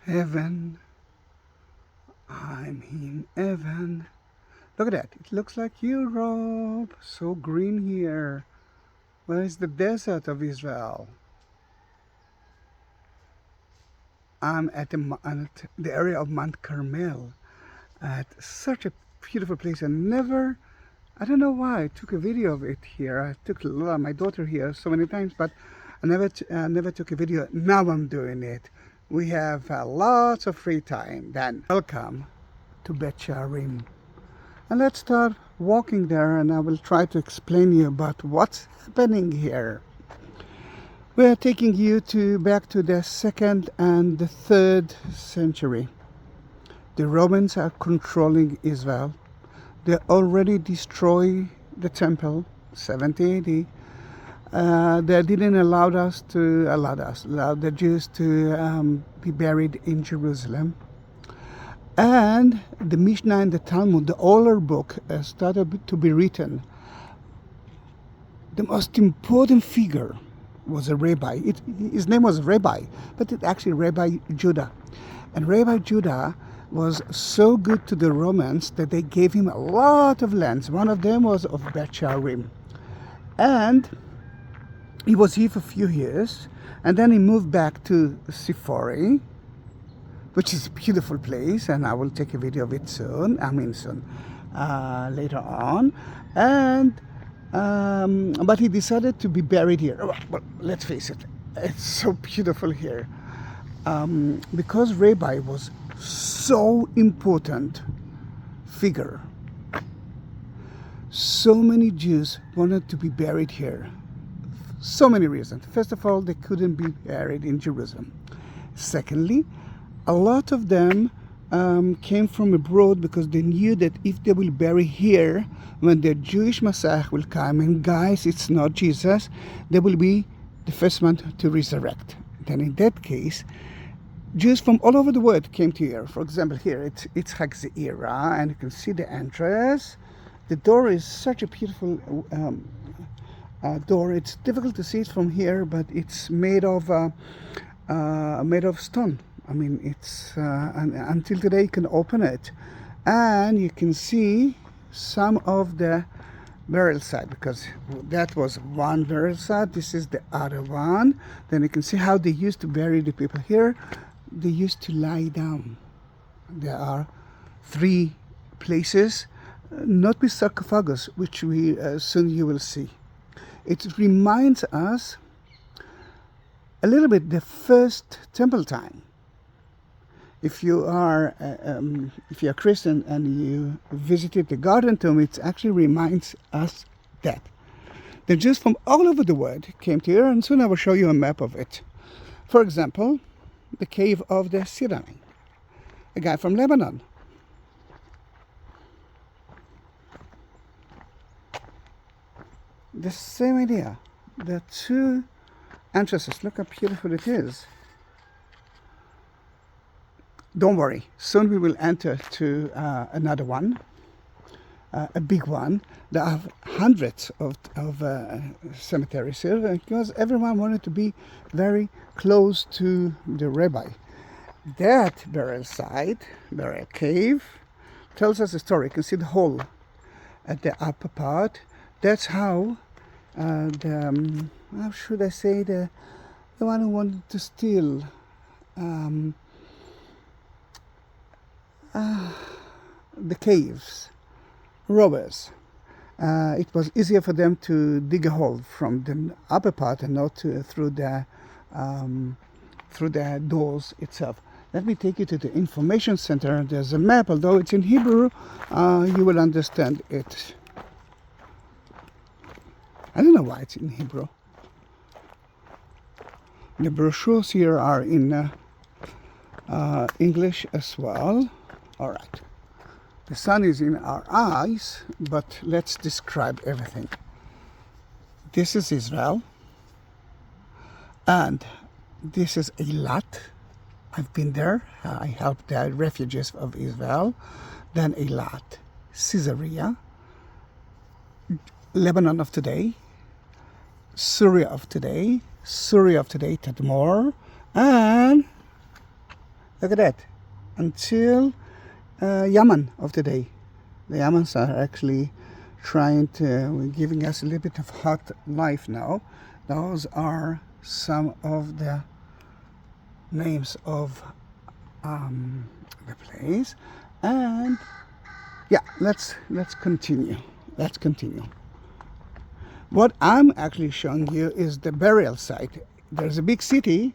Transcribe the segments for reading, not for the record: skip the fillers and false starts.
Heaven. I'm in heaven. Look at that. It looks like Europe. So green here. Where is the desert of Israel? I'm at the area of Mount Carmel. At such a beautiful place. I don't know why, I took a video of it here. I took my daughter here so many times, but I never took a video. Now I'm doing it. We have lots of free time. Then welcome to Beit She'arim. And let's start walking there, and I will try to explain you about what's happening here. We are taking you back to the 2nd and the 3rd century. The Romans are controlling Israel. They already destroyed the temple, 70 AD. They didn't allow the Jews to be buried in Jerusalem. And the Mishnah and the Talmud, the older book, started to be written. The most important figure was a rabbi. His name was Rabbi, but it's actually Rabi Judah. And Rabi Judah was so good to the Romans that they gave him a lot of lands. One of them was of Beit She'arim. And he was here for a few years, and then he moved back to Sifori, which is a beautiful place, and I will take a video of it soon. Later on. And but he decided to be buried here. Well, let's face it, it's so beautiful here. Because Rabbi was so important figure, so many Jews wanted to be buried here. So many reasons. First of all, they couldn't be buried in Jerusalem. Secondly, a lot of them came from abroad because they knew that if they will bury here, when the Jewish Messiah will come, and guys, it's not Jesus, they will be the first one to resurrect. Then in that case, Jews from all over the world came to here. For example, here it's Zahi, and you can see the entrance. The door is such a beautiful door. It's difficult to see it from here, but it's made of stone. I mean, it's until today you can open it, and you can see some of the burial site, because that was one burial site. This is the other one. Then you can see how they used to bury the people here. They used to lie down. There are 3 places, not with sarcophagus, which we soon you will see. It reminds us a little bit the first temple time. If you are Christian and you visited the Garden Tomb, it actually reminds us that. The Jews from all over the world came to here, and soon I will show you a map of it. For example, the cave of the Syrian, a guy from Lebanon. The same idea. The 2 entrances. Look how beautiful it is. Don't worry, soon we will enter to another one, a big one. There are hundreds of cemeteries here, because everyone wanted to be very close to the rabbi. That burial site, burial cave, tells us a story. You can see the hole at the upper part. That's how how should I say, the one who wanted to steal the caves, robbers. It was easier for them to dig a hole from the upper part and not through the doors itself. Let me take you to the information center. There's a map, although it's in Hebrew, you will understand it. I don't know why it's in Hebrew. The brochures here are in English as well. All right. The sun is in our eyes, but let's describe everything. This is Israel, and this is Eilat. I've been there. I helped the refugees of Israel. Then Eilat, Caesarea, Lebanon of today, Syria of today, Tadmor, and Look at that. Until Yaman of today. The Yamans are actually trying to, giving us a little bit of hot life now. Those are some of the names of the place. And yeah, let's continue. Let's continue. What I'm actually showing you is the burial site. There's a big city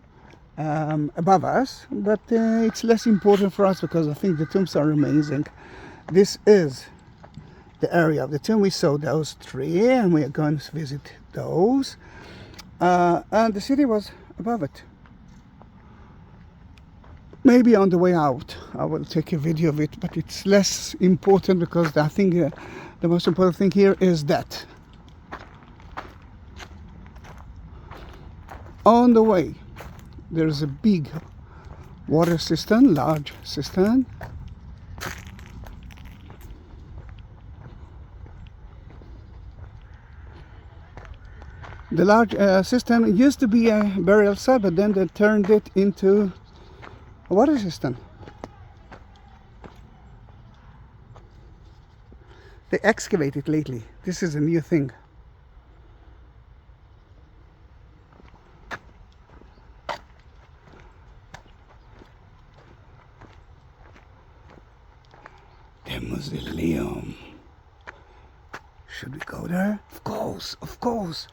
above us, but it's less important for us because I think the tombs are amazing. This is the area of the tomb. We saw those three and we are going to visit those. And the city was above it. Maybe on the way out I will take a video of it, but it's less important because I think the most important thing here is that on the way there's a big water cistern, large cistern. The large cistern used to be a burial site, but then they turned it into a water cistern. They excavate it lately. This is a new thing. The mausoleum. Should we go there? Of course, of course.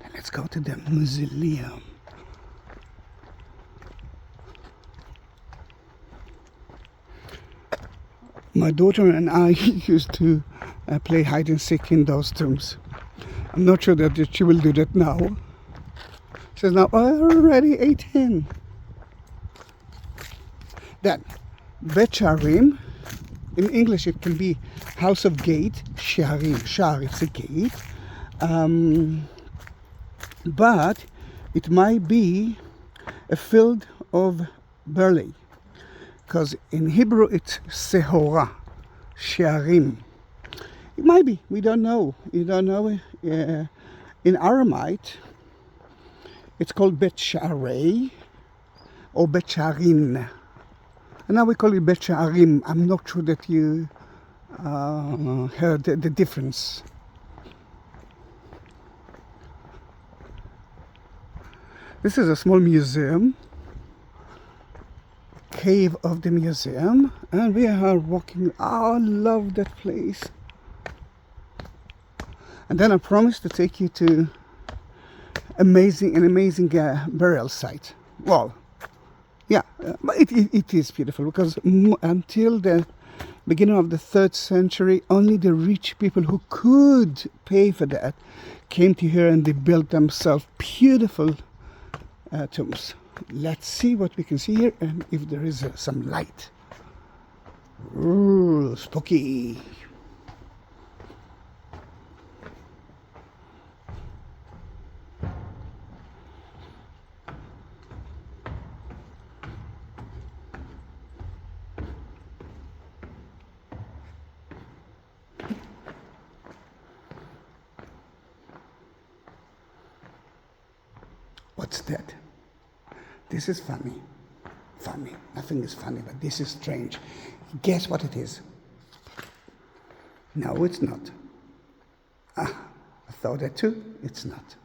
Then let's go to the mausoleum. My daughter and I used to play hide and seek in those tombs. I'm not sure that she will do that now. She says now, oh, already 18. Then, Beit She'arim. In English it can be house of gate, She'arim, Shar, it's a gate. But it might be a field of barley. Because in Hebrew it's Sehora, She'arim. It might be, we don't know. You don't know. In Aramite, it's called Beit She'arim or Beit She'arim. And now we call it Beit She'arim. I'm not sure that you heard the difference. This is a small museum. Cave of the museum, and we are walking. Oh, I love that place. And then I promised to take you to an amazing burial site. Well, yeah, but it is beautiful because until the beginning of the 3rd century, only the rich people who could pay for that came to here and they built themselves beautiful tombs. Let's see what we can see here and if there is some light. Ooh, spooky. What's that? This is funny. Funny. Nothing is funny, but this is strange. Guess what it is? No, it's not. Ah, I thought that too. It's not.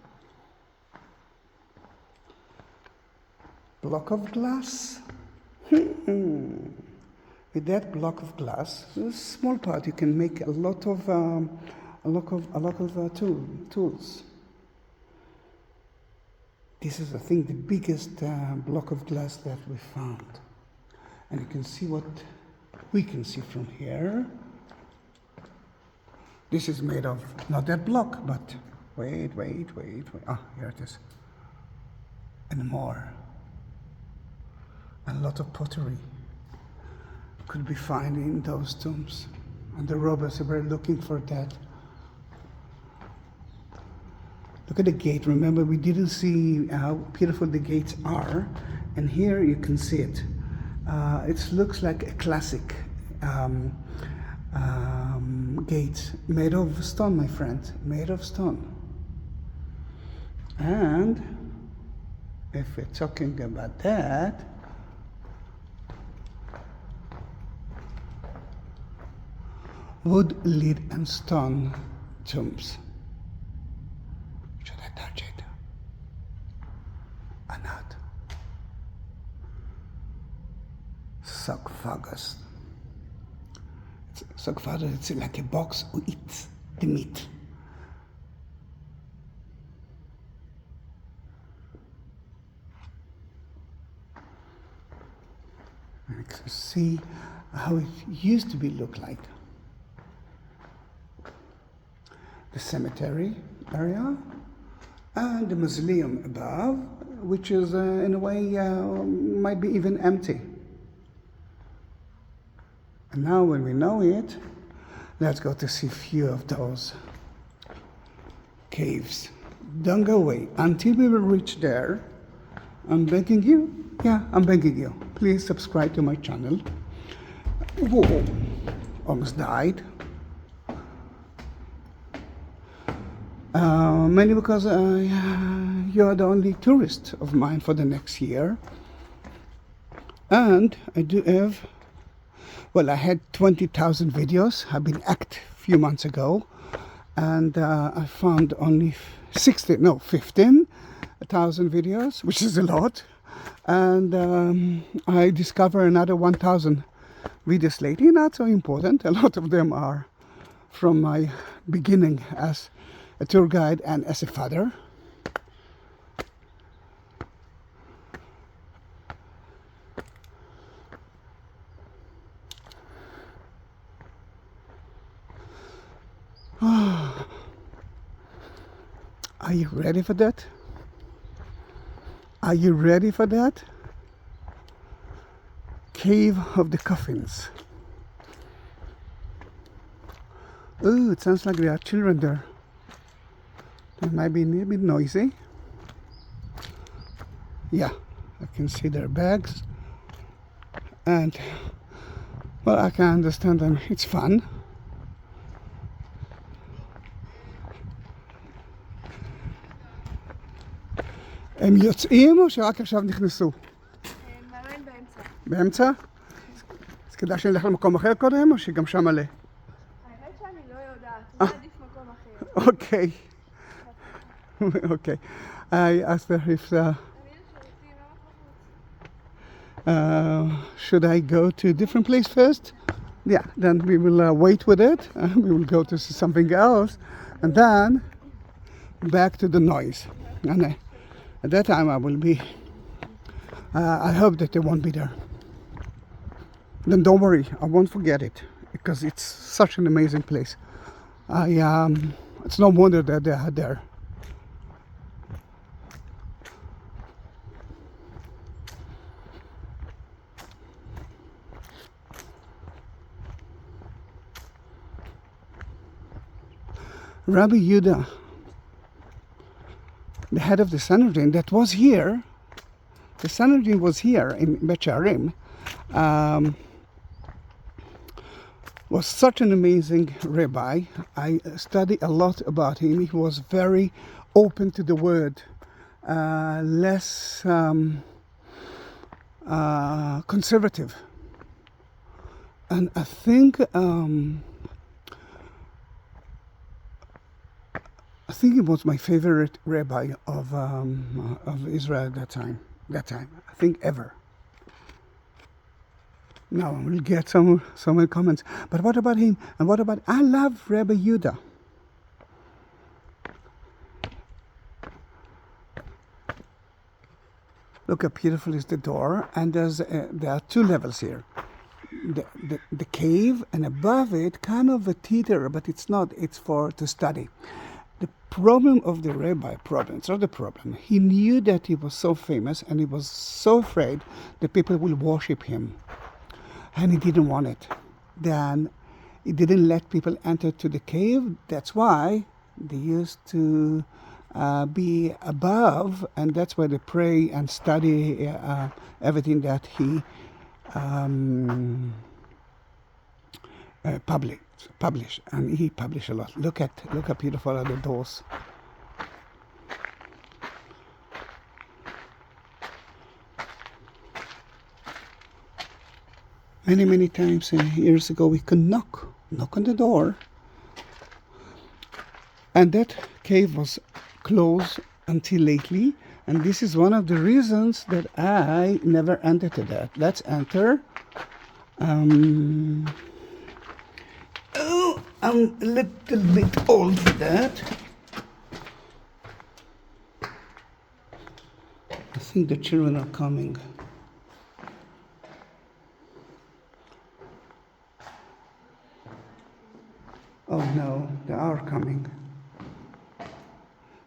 Block of glass. With that block of glass, a small part, you can make a lot of tools. This is, I think, the biggest block of glass that we found. And you can see what we can see from here. This is made of, not that block, but wait. Ah, here it is. And more. A lot of pottery could be found in those tombs. And the robbers were looking for that. Look at the gate. Remember, we didn't see how beautiful the gates are. And here you can see it. It looks like a classic gate made of stone, my friend. Made of stone. And if we're talking about that, wood, lead, and stone tombs. Should I touch it or not? Sarcophagus. Sarcophagus, it's like a box who eats the meat. You can see how it used to be look like. The cemetery area and the mausoleum above, which is in a way might be even empty. And now when we know it, let's go to see a few of those caves. Don't go away until we will reach there. I'm begging you. Yeah, I'm begging you. Please subscribe to my channel. Whoa, almost died. Mainly because you're the only tourist of mine for the next year. And I do have, well, I had 20,000 videos. I've been active a few months ago. And I found only 15,000 videos, which is a lot. And I discovered another 1,000 videos lately, not so important. A lot of them are from my beginning as a tour guide and as a father. Are you ready for that? Are you ready for that? Cave of the Coffins. Oh, it sounds like there are children there. They might be a little bit noisy. Yeah, I can see their bags. And, well, I can understand them. It's fun. הם יוצאים או שרק עכשיו נכנסו? מאמן באמצע. באמצע? אז כדאי שנלך למקום אחר קודם או שגם שם מלא? האמת שאני לא יודעת, מה עדיף מקום אחר? Okay. Okay. I asked her if should I go to a different place first? Yeah, then we will wait with it. We will go to see something else. And then back to the noise. And at that time I will be, I hope that they won't be there. Then don't worry, I won't forget it. Because it's such an amazing place. It's no wonder that they are there. Rabi Judah, the head of the Sanhedrin, that was here. The Sanhedrin was here in Beit She'arim. Was such an amazing rabbi. I studied a lot about him. He was very open to the word, less conservative. And I think he was my favorite rabbi of Israel at that time. I think ever. Now we'll get some comments. But what about him? And what about, I love Rabi Judah. Look how beautiful is the door. And there are two levels here. The cave, and above it, kind of a theater, but it's not. It's to study. The problem of the rabbi, it's not the problem. He knew that he was so famous and he was so afraid that people will worship him. And he didn't want it. Then he didn't let people enter to the cave. That's why they used to be above, and that's where they pray and study everything that he published, and he published a lot. Look how beautiful are the doors. Many times years ago we could knock knock on the door. And that cave was closed until lately. And this is one of the reasons that I never entered that. Let's enter. Oh, I'm a little bit old for that. I think the children are coming. Oh no, they are coming.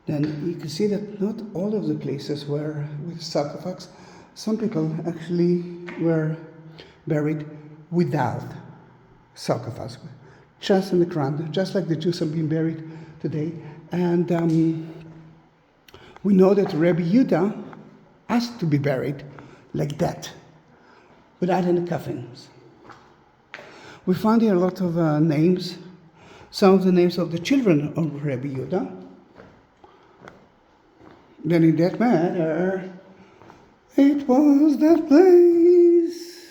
Then you can see that not all of the places were with sarcophags. Some people actually were buried without sarcophags, just in the ground, just like the Jews have been buried today. And we know that Rabi Judah asked to be buried like that, without any coffins. We found here a lot of names, some of the names of the children of Rabi Judah. Then in that matter, it was that place.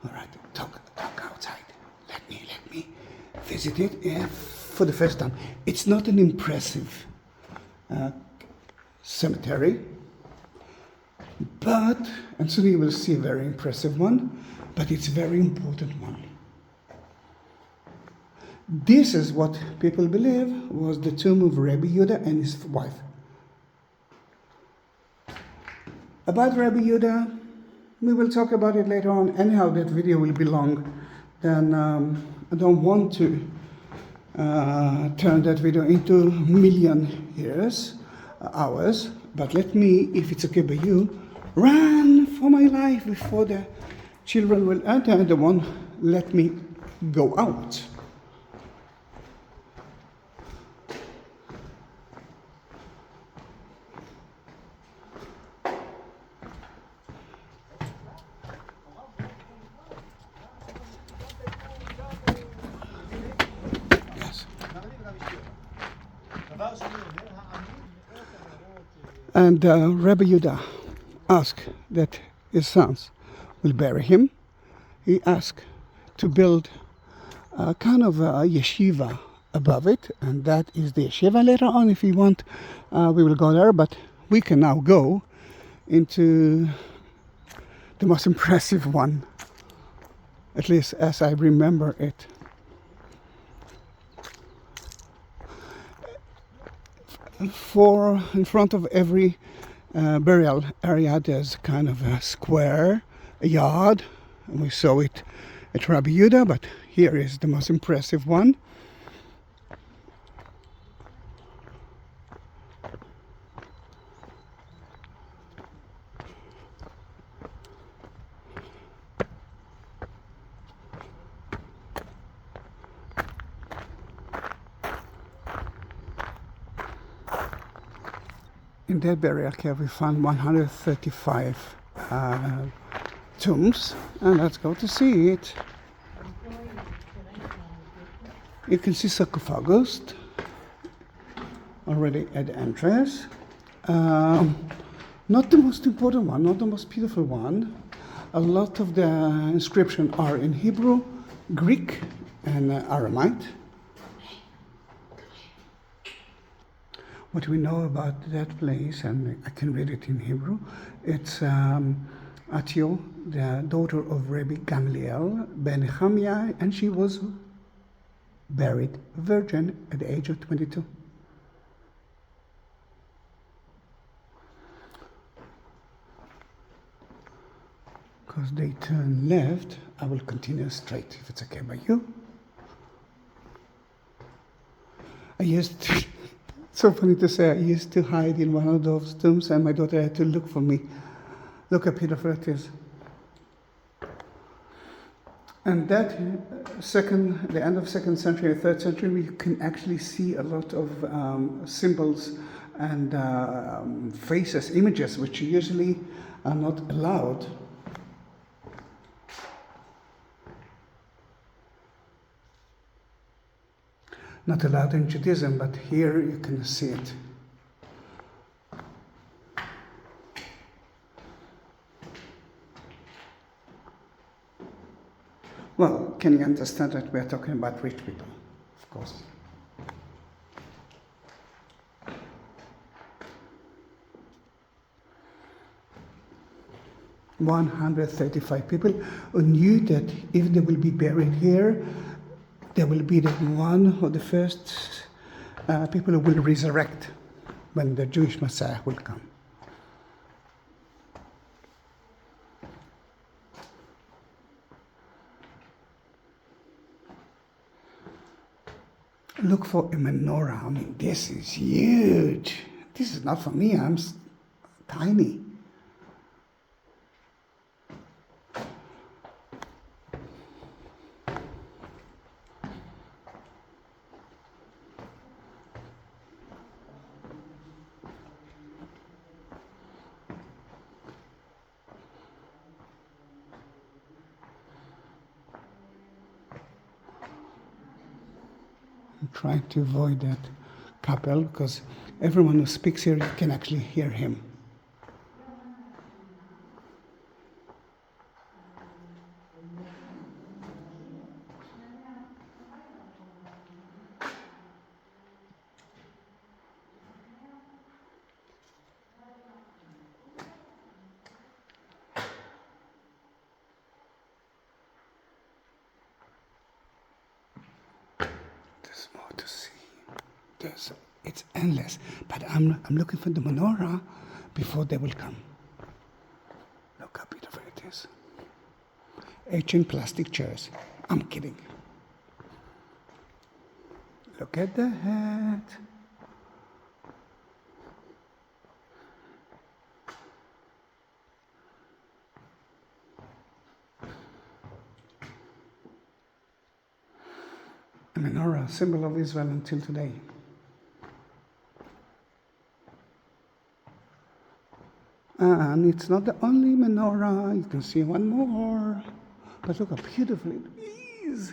All right, talk outside. Let me visit it for the first time. It's not an impressive cemetery. But, and soon you will see a very impressive one, but it's a very important one. This is what people believe was the tomb of Rabi Judah and his wife. About Rabi Judah, we will talk about it later on. Anyhow, that video will be long. Then I don't want to turn that video into million hours. But let me, if it's okay by you, run for my life before the children will enter and they won't let me go out. Yes. And Rabbi Judah asked that his sons will bury him. He asked to build a kind of a yeshiva above it, and that is the yeshiva. Later on, if you want, we will go there, but we can now go into the most impressive one, at least as I remember it. In front of every burial area, there's kind of a square, a yard, and we saw it at Rabi Judah, but here is the most impressive one. In that burial cave we found 135 tombs, and let's go to see it. You can see sarcophagus already at the entrance. Not the most important one, not the most beautiful one. A lot of the inscriptions are in Hebrew, Greek, and Aramaic. What we know about that place, and I can read it in Hebrew, it's Atio, the daughter of Rabbi Gamliel ben Nehemiah, and she was buried virgin at the age of 22. Because they turn left, I will continue straight, if it's okay by you. So funny to say, I used to hide in one of those tombs, and my daughter had to look for me. Look how beautiful it is. And that the end of 2nd century or 3rd century, we can actually see a lot of symbols and faces, images, which usually are not allowed. Not allowed in Judaism, but here you can see it. Well, can you understand that we are talking about rich people? Of course. "135 people who knew that if they will be buried here, they will be the one of the first people who will resurrect when the Jewish Messiah will come." Look for a menorah. I mean, this is huge. This is not for me. I'm tiny. I'm trying to avoid that couple because everyone who speaks here, you can actually hear him. There's more to see. It's endless. But I'm looking for the menorah before they will come. Look how beautiful it is. Ancient plastic chairs. I'm kidding. Look at the hat. A menorah, symbol of Israel until today. And it's not the only menorah. You can see one more. But look how beautiful it is.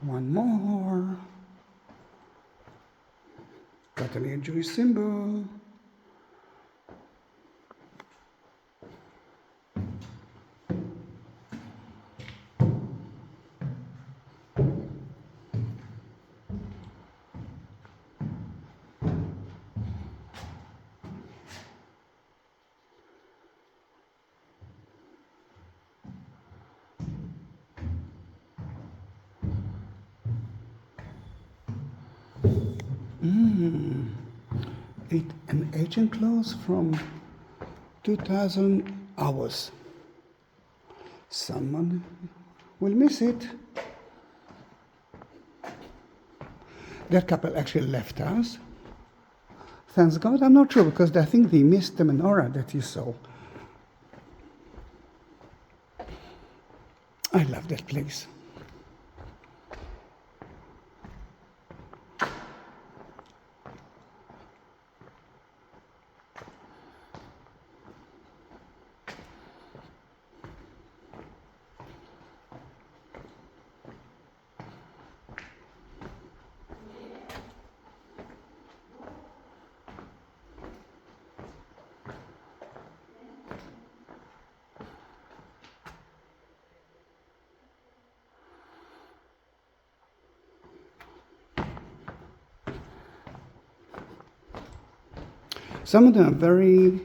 One more. Got a Jewish symbol. An ancient clothes from 2000 hours. Someone will miss it. That couple actually left us. Thanks God, I'm not sure because I think they missed the menorah that you saw. I love that place. Some of them are very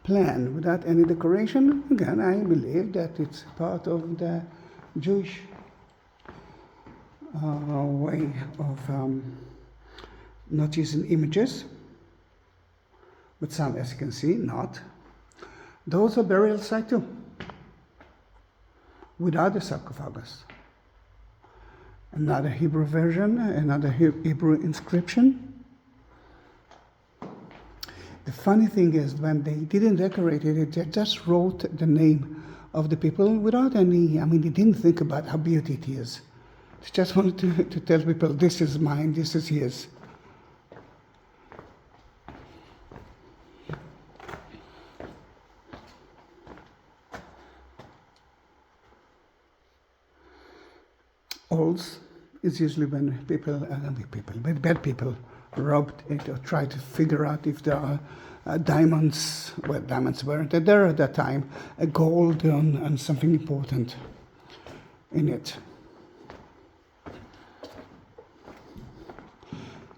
plain, without any decoration. Again, I believe that it's part of the Jewish way of not using images. But some, as you can see, not. Those are burial site too, without the sarcophagus. Another Hebrew version, another Hebrew inscription. The funny thing is, when they didn't decorate it, they just wrote the name of the people without any, they didn't think about how beautiful it is. They just wanted to tell people, this is mine, this is his. Alls is usually when bad people robbed it or tried to figure out if there are diamonds. Well, diamonds weren't there at that time. Gold and something important in it.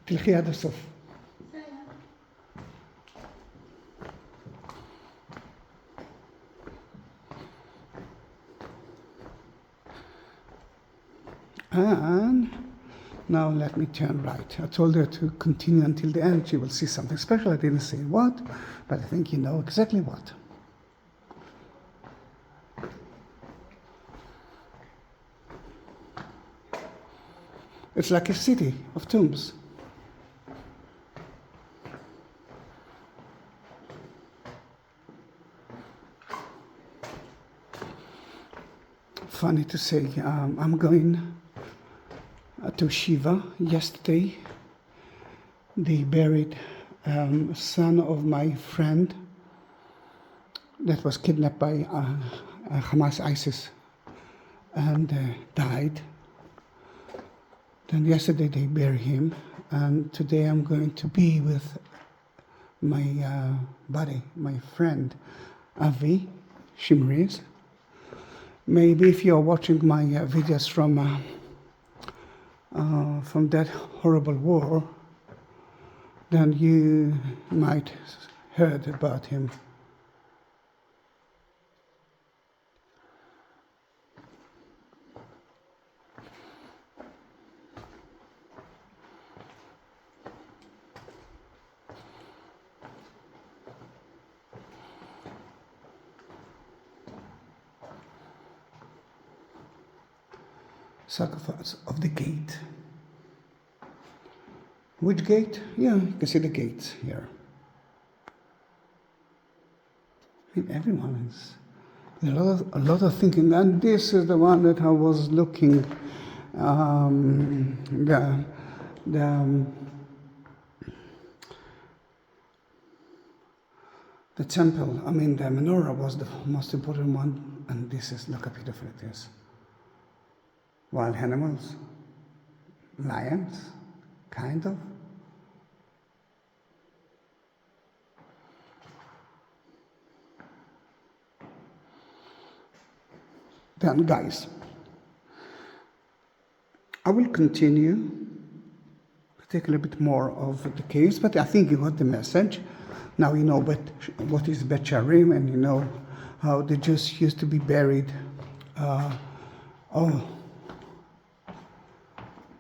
תלכי עד הסוף. And now let me turn right. I told her to continue until the end. She will see something special. I didn't say what, but I think you know exactly what. It's like a city of tombs. Funny to say, I'm going to Shiva. Yesterday they buried son of my friend that was kidnapped by Hamas ISIS and died. Then yesterday they buried him, and today I'm going to be with my buddy, my friend Avi Shimris. Maybe if you're watching my videos from that horrible war, then you might heard about him. Sacrifice of the gate. Which gate? Yeah, you can see the gates here. I mean, everyone is a lot of thinking, and this is the one that I was looking. The temple. I mean, the menorah was the most important one, and this is, look how beautiful it is. Wild animals, lions, kind of. Then, guys, I will continue to take a little bit more of the case, but I think you got the message. Now you know what is Beit She'arim, and you know how the Jews used to be buried.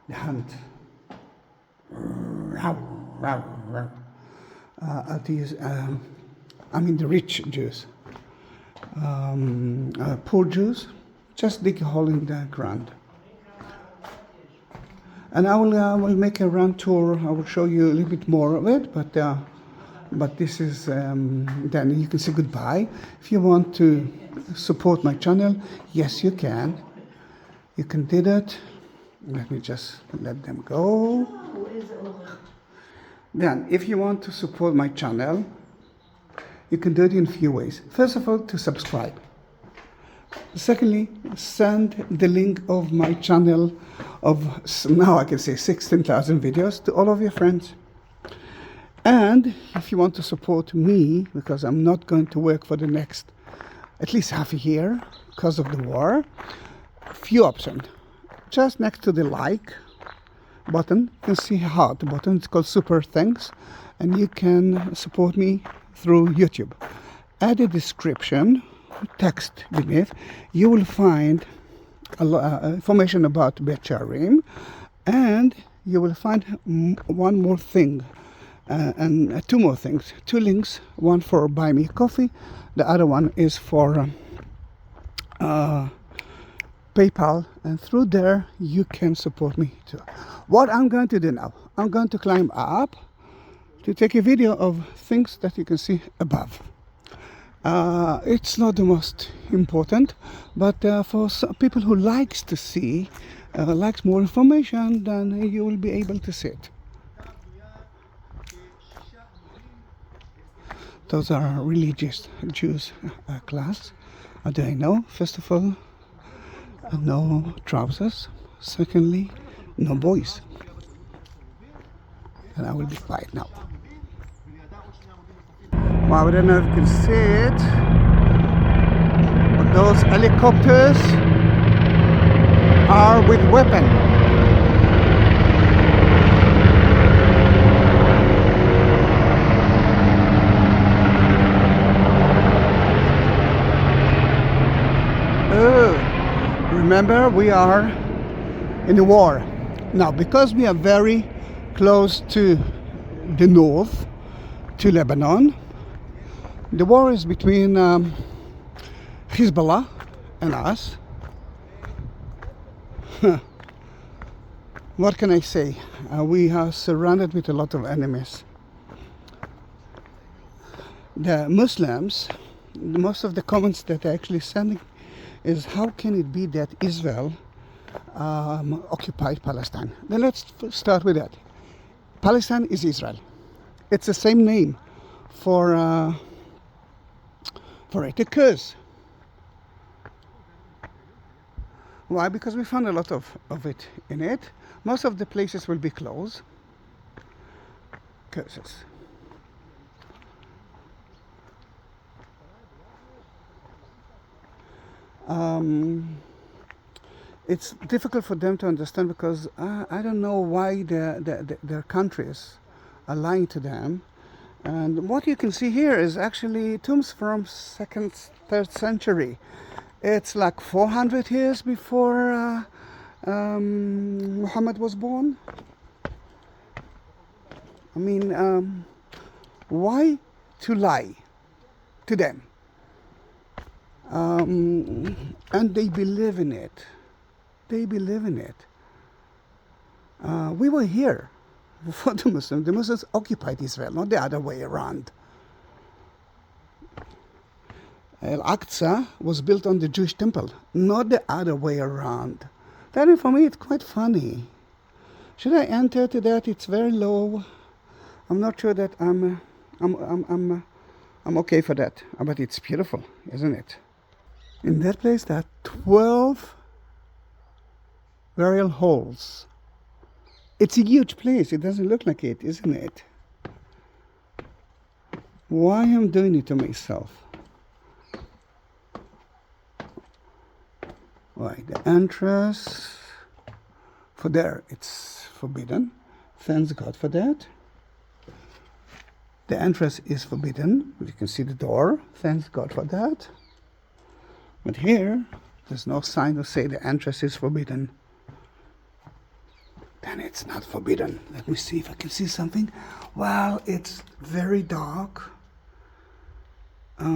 The hunt. The rich Jews. Poor Jews just dig a hole in the ground. And I will make a run tour. I will show you a little bit more of it, but this is then you can say goodbye. If you want to support my channel, yes, you can. You can do that. Let me just let them go. Then, if you want to support my channel, you can do it in a few ways. First of all, to subscribe. Secondly, send the link of my channel of, now I can say 16,000 videos to all of your friends. And if you want to support me, because I'm not going to work for the next at least half a year because of the war, few options. Just next to the like button, you can see a heart button. It's called Super Thanks, and you can support me through YouTube. Add a description, text beneath. You will find information about Beit She'arim, and you will find one more thing, and two more things. Two links, one for buy me coffee, the other one is for PayPal, and through there you can support me too. What I'm going to do now, I'm going to climb up to take a video of things that you can see above. It's not the most important, but for some people who likes to see, likes more information, then you will be able to see it. Those are religious Jews class. How do I know? First of all, no trousers, Secondly, no boys. And I will be quiet now. Well, I don't know if you can see it, but those helicopters are with weapons. Remember, we are in the war. Now, because we are very close to the north, to Lebanon, the war is between Hezbollah and us. What can I say? We are surrounded with a lot of enemies. The Muslims, most of the comments that they're actually sending is, how can it be that Israel occupied Palestine? Then let's start with that. Palestine is Israel. It's the same name for it occurs. Why? Because we found a lot of it in it. Most of the places will be closed. Curses. It's difficult for them to understand because I don't know why their countries are lying to them. And what you can see here is actually tombs from 2nd, 3rd century. It's like 400 years before Muhammad was born. I mean, why to lie to them? And they believe in it. They believe in it. We were here before the Muslims. The Muslims occupied Israel, not the other way around. Al-Aqsa was built on the Jewish temple, not the other way around. That, for me, it's quite funny. Should I enter to that? It's very low. I'm not sure that I'm okay for that. But it's beautiful, isn't it? In that place, there are 12 burial holes. It's a huge place. It doesn't look like it, isn't it? Why am I doing it to myself? Right, the entrance for there, it's forbidden. Thanks God for that. The entrance is forbidden. You can see the door. Thanks God for that. But here, there's no sign to say the entrance is forbidden. Then it's not forbidden. Let me see if I can see something. Well, it's very dark. Let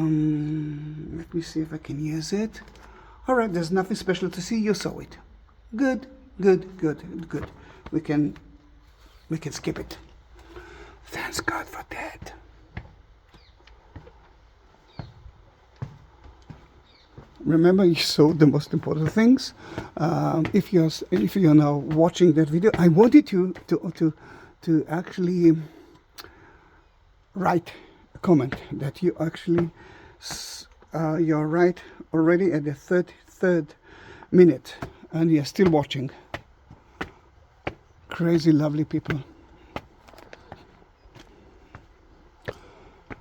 me see if I can use it. All right, there's nothing special to see. You saw it. Good, good, good, good. We can skip it. Thanks God for that. Remember, you saw the most important things. If you're now watching that video, I wanted you to actually write a comment that you actually you're right already at the 33rd minute, and you're still watching. Crazy, lovely people.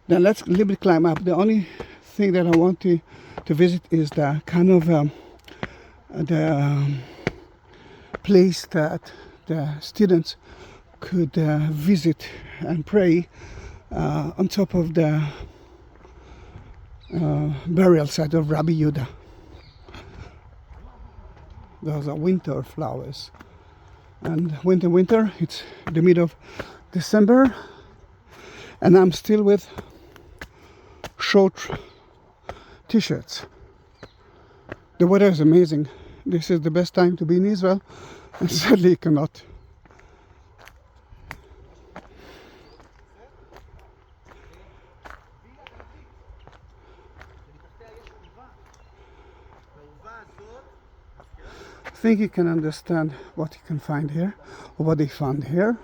Then let's a little bit climb up. The only thing that I want to visit is the kind of the place that the students could visit and pray on top of the burial site of Rabi Judah. Those are winter flowers, and winter, it's the middle of December, and I'm still with short t-shirts. The weather is amazing. This is the best time to be in Israel, and sadly you cannot. I think you can understand what you can find here, or what they found here.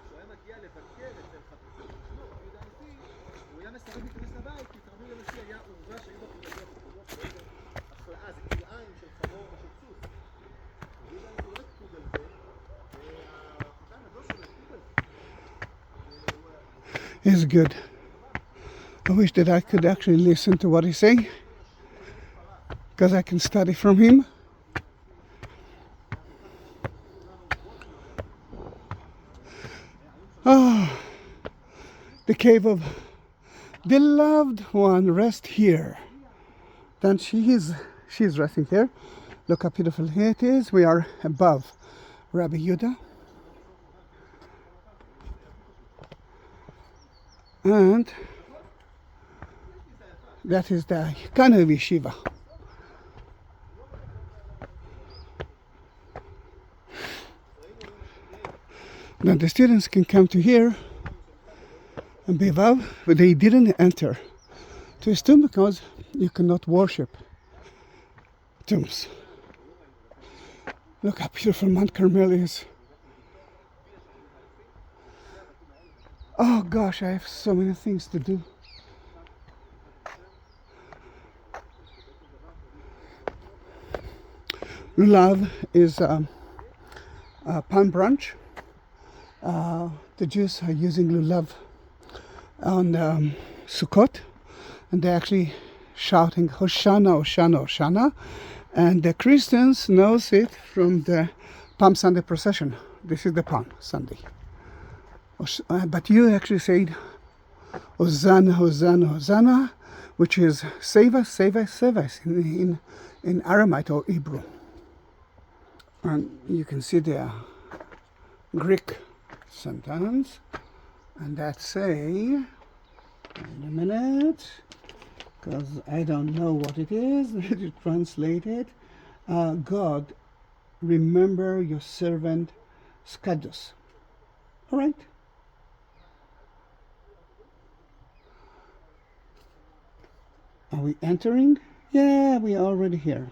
He's good. I wish that I could actually listen to what he's saying, because I can study from him. The cave of the loved one rest here. Then she's resting here. Look how beautiful it is. We are above Rabi Judah. And that is the kind of yeshiva. Now the students can come to here and be devout, but they didn't enter to his tomb because you cannot worship tombs. Look how beautiful Mount Carmel is. Oh gosh, I have so many things to do. Lulav is a palm branch. The Jews are using lulav on Sukkot, and they're actually shouting Hoshana, Hoshana, Hoshana, and the Christians knows it from the Palm Sunday procession. This is the Palm Sunday. But you actually said Hosanna, Hosanna, Hosanna, which is save us, save us, save us in Aramite or Hebrew. And you can see the Greek sentence, and that say, wait a minute, because I don't know what it is. To translate it, God, remember your servant Skadus. All right. Are we entering? Yeah, we are already here.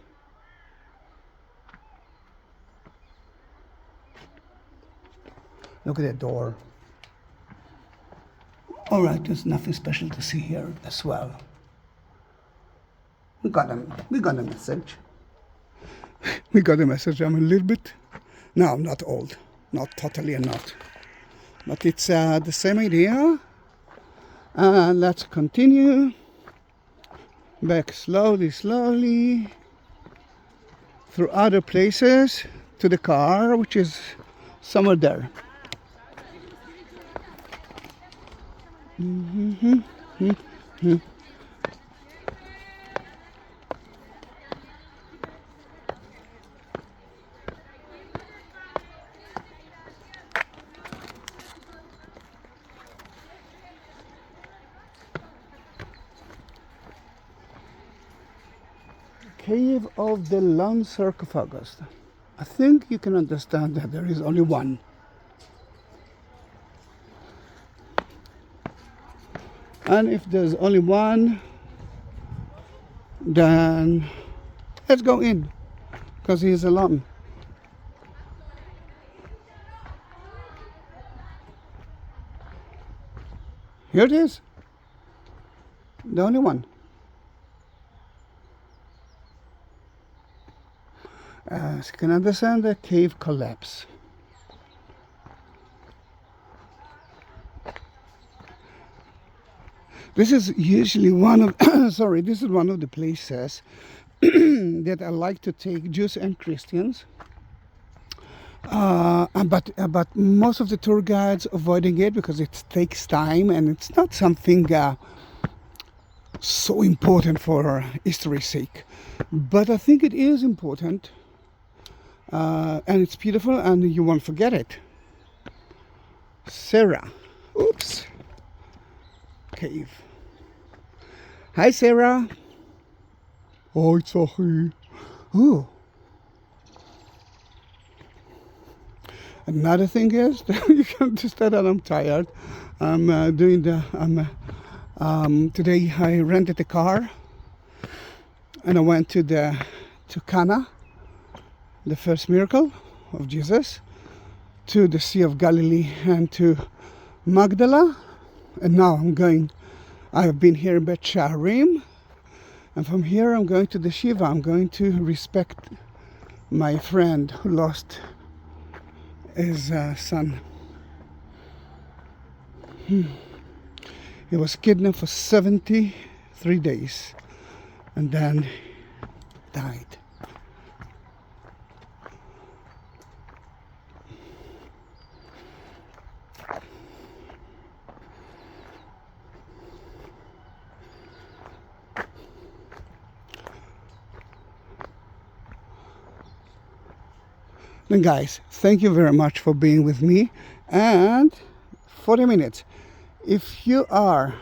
Look at that door. All right, there's nothing special to see here as well. We got a message. We got a message. I'm a little bit, no, I'm not old. Not totally not. But it's the same idea. Let's continue. Back slowly, slowly. Through other places to the car, which is somewhere there. Cave of the Lone Sarcophagus. I think you can understand that there is only one. And if there's only one, then let's go in, because he is alone. Here it is, the only one. As you can understand, the cave collapsed. This is usually one of this is one of the places that I like to take Jews and Christians. But most of the tour guides avoiding it because it takes time and it's not something so important for history's sake. But I think it is important, and it's beautiful, and you won't forget it. Sarah, oops, cave. Hi, Sarah. Oh, it's Zahi. Ooh. Another thing is, you can understand that I'm tired. I'm today I rented a car, and I went to Cana, the first miracle of Jesus, to the Sea of Galilee, and to Magdala, and now I've been here in Beit She'arim, and from here I'm going to the Shiva. I'm going to respect my friend who lost his son. He was kidnapped for 73 days and then died. Then guys, thank you very much for being with me, and 40 minutes. If you are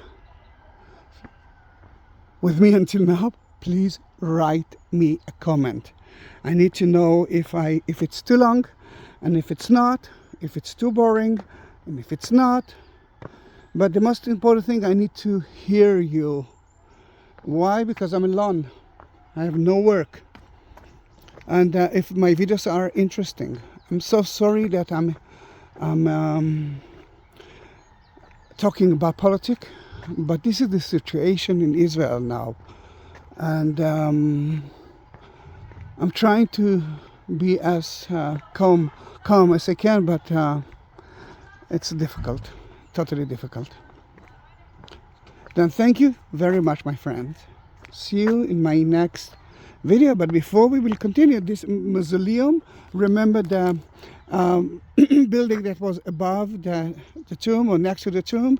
with me until now, please write me a comment. I need to know if it's too long, and if it's not, if it's too boring, and if it's not. But the most important thing, I need to hear you. Why? Because I'm alone. I have no work. And if my videos are interesting, I'm so sorry that I'm talking about politics, but this is the situation in Israel now, and I'm trying to be as calm as I can, but it's difficult, totally difficult. Then thank you very much, my friends. See you in my next video. But before we will continue, this mausoleum, remember the building that was above the tomb or next to the tomb?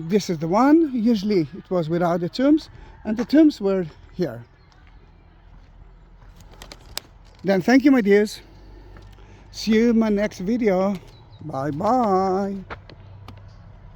This is the one. Usually it was without the tombs, and the tombs were here. Then thank you, my dears. See you in my next video. Bye bye.